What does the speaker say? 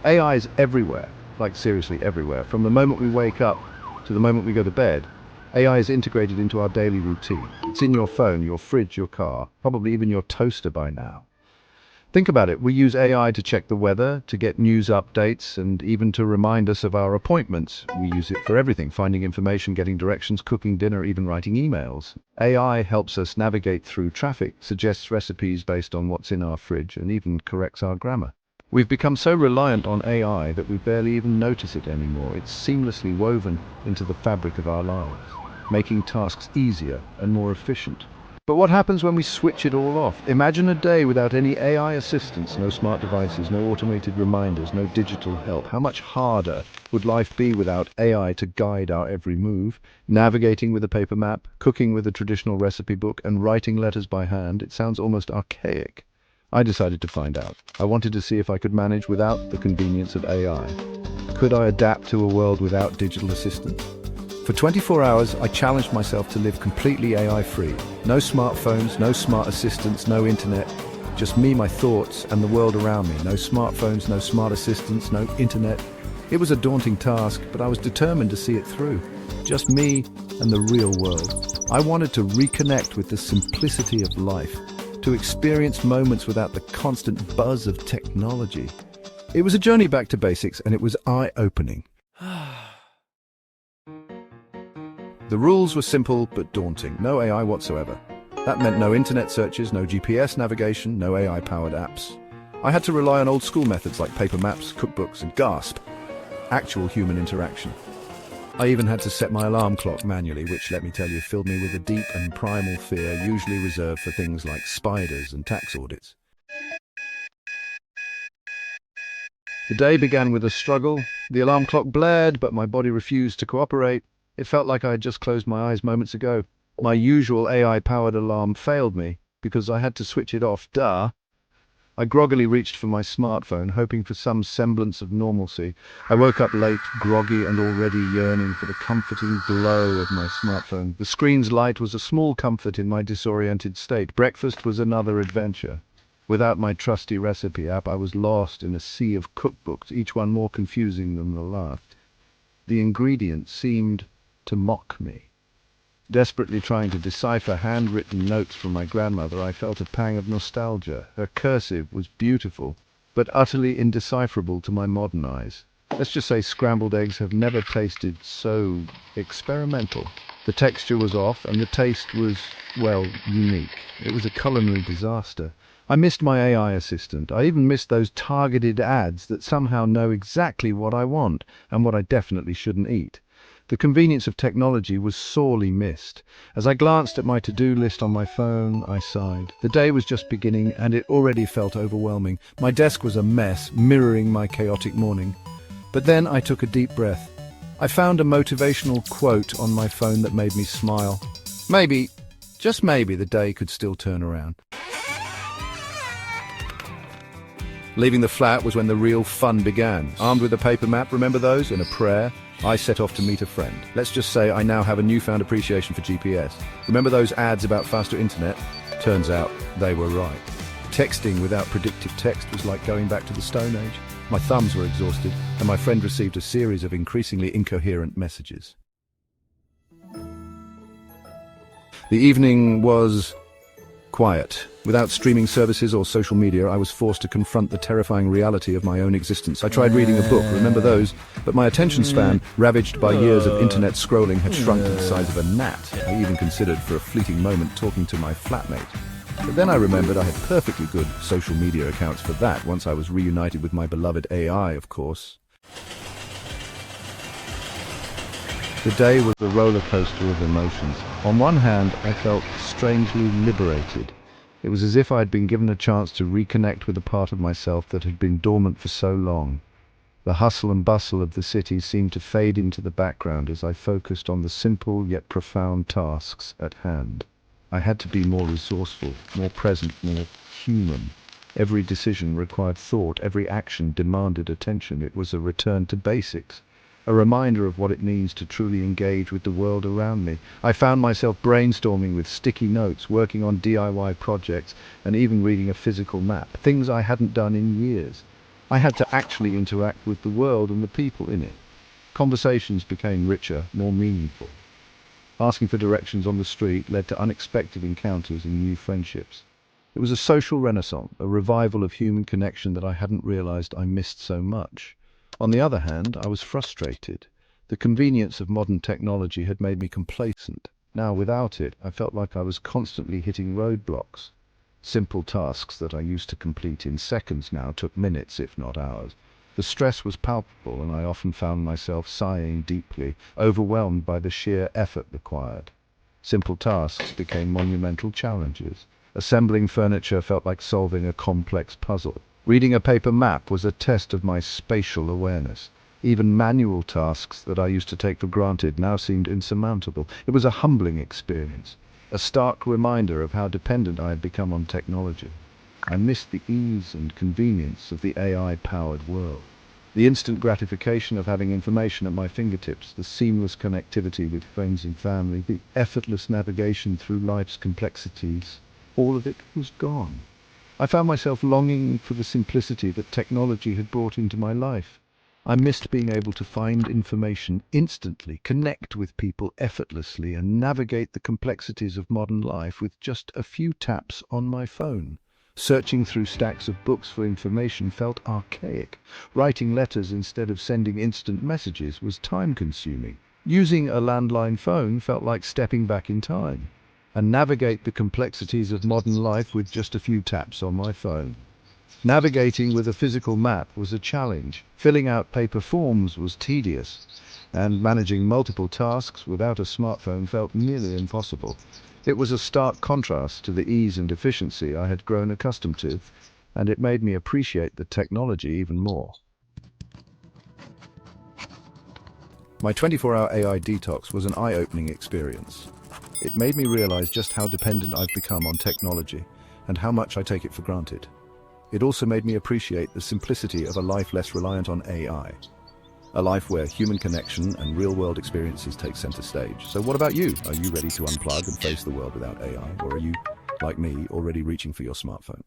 AI is everywhere, like seriously everywhere. From the moment we wake up to the moment we go to bed, AI is integrated into our daily routine. It's in your phone, your fridge, your car, probably even your toaster by now. Think about it. We use AI to check the weather, to get news updates, and even to remind us of our appointments. We use it for everything, finding information, getting directions, cooking dinner, even writing emails. AI helps us navigate through traffic, suggests recipes based on what's in our fridge, and even corrects our grammar. We've become so reliant on AI that we barely even notice it anymore. It's seamlessly woven into the fabric of our lives, making tasks easier and more efficient. But what happens when we switch it all off? Imagine a day without any AI assistance, no smart devices, no automated reminders, no digital help. How much harder would life be without AI to guide our every move? Navigating with a paper map, cooking with a traditional recipe book, and writing letters by hand, it sounds almost archaic. I decided to find out. I wanted to see if I could manage without the convenience of AI. Could I adapt to a world without digital assistance? For 24 hours, I challenged myself to live completely AI-free. No smartphones, no smart assistants, no internet. Just me, my thoughts, and the world around me. No smartphones, no smart assistants, no internet. It was a daunting task, but I was determined to see it through. Just me and the real world. I wanted to reconnect with the simplicity of life, to experience moments without the constant buzz of technology. It was a journey back to basics, and it was eye-opening. The rules were simple but daunting. No AI whatsoever. That meant no internet searches, no GPS navigation, no AI-powered apps. I had to rely on old-school methods like paper maps, cookbooks, and gasp, actual human interaction. I even had to set my alarm clock manually, which, let me tell you, filled me with a deep and primal fear usually reserved for things like spiders and tax audits. The day began with a struggle. The alarm clock blared, but my body refused to cooperate. It felt like I had just closed my eyes moments ago. My usual AI-powered alarm failed me because I had to switch it off. Duh. I groggily reached for my smartphone, hoping for some semblance of normalcy. I woke up late, groggy and already yearning for the comforting glow of my smartphone. The screen's light was a small comfort in my disoriented state. Breakfast was another adventure. Without my trusty recipe app, I was lost in a sea of cookbooks, each one more confusing than the last. The ingredients seemed to mock me. Desperately trying to decipher handwritten notes from my grandmother, I felt a pang of nostalgia. Her cursive was beautiful, but utterly indecipherable to my modern eyes. Let's just say scrambled eggs have never tasted so experimental. The texture was off, and the taste was, well, unique. It was a culinary disaster. I missed my AI assistant. I even missed those targeted ads that somehow know exactly what I want and what I definitely shouldn't eat. The convenience of technology was sorely missed. As I glanced at my to-do list on my phone, I sighed. The day was just beginning, and it already felt overwhelming. My desk was a mess, mirroring my chaotic morning. But then I took a deep breath. I found a motivational quote on my phone that made me smile. Maybe, just maybe, the day could still turn around. Leaving the flat was when the real fun began. Armed with a paper map, remember those, and a prayer, I set off to meet a friend. Let's just say I now have a newfound appreciation for GPS. Remember those ads about faster internet? Turns out they were right. Texting without predictive text was like going back to the Stone Age. My thumbs were exhausted, and my friend received a series of increasingly incoherent messages. The evening was quiet. Without streaming services or social media, I was forced to confront the terrifying reality of my own existence. I tried reading a book, remember those? But my attention span, ravaged by years of internet scrolling, had shrunk to the size of a gnat. I even considered for a fleeting moment talking to my flatmate. But then I remembered I had perfectly good social media accounts for that, once I was reunited with my beloved AI, of course. The day was a roller coaster of emotions. On one hand, I felt strangely liberated. It was as if I had been given a chance to reconnect with a part of myself that had been dormant for so long. The hustle and bustle of the city seemed to fade into the background as I focused on the simple yet profound tasks at hand. I had to be more resourceful, more present, more human. Every decision required thought, every action demanded attention. It was a return to basics, a reminder of what it means to truly engage with the world around me. I found myself brainstorming with sticky notes, working on DIY projects, and even reading a physical map, things I hadn't done in years. I had to actually interact with the world and the people in it. Conversations became richer, more meaningful. Asking for directions on the street led to unexpected encounters and new friendships. It was a social renaissance, a revival of human connection that I hadn't realized I missed so much. On the other hand, I was frustrated. The convenience of modern technology had made me complacent. Now, without it, I felt like I was constantly hitting roadblocks. Simple tasks that I used to complete in seconds now took minutes, if not hours. The stress was palpable, and I often found myself sighing deeply, overwhelmed by the sheer effort required. Simple tasks became monumental challenges. Assembling furniture felt like solving a complex puzzle. Reading a paper map was a test of my spatial awareness. Even manual tasks that I used to take for granted now seemed insurmountable. It was a humbling experience, a stark reminder of how dependent I had become on technology. I missed the ease and convenience of the AI-powered world. The instant gratification of having information at my fingertips, the seamless connectivity with friends and family, the effortless navigation through life's complexities, all of it was gone. I found myself longing for the simplicity that technology had brought into my life. I missed being able to find information instantly, connect with people effortlessly, and navigate the complexities of modern life with just a few taps on my phone. Searching through stacks of books for information felt archaic. Writing letters instead of sending instant messages was time-consuming. Using a landline phone felt like stepping back in time. And navigate the complexities of modern life with just a few taps on my phone. Navigating with a physical map was a challenge. Filling out paper forms was tedious. And managing multiple tasks without a smartphone felt nearly impossible. It was a stark contrast to the ease and efficiency I had grown accustomed to, and it made me appreciate the technology even more. My 24-hour AI detox was an eye-opening experience. It made me realize just how dependent I've become on technology and how much I take it for granted. It also made me appreciate the simplicity of a life less reliant on AI. A life where human connection and real-world experiences take center stage. So what about you? Are you ready to unplug and face the world without AI? Or are you, like me, already reaching for your smartphone?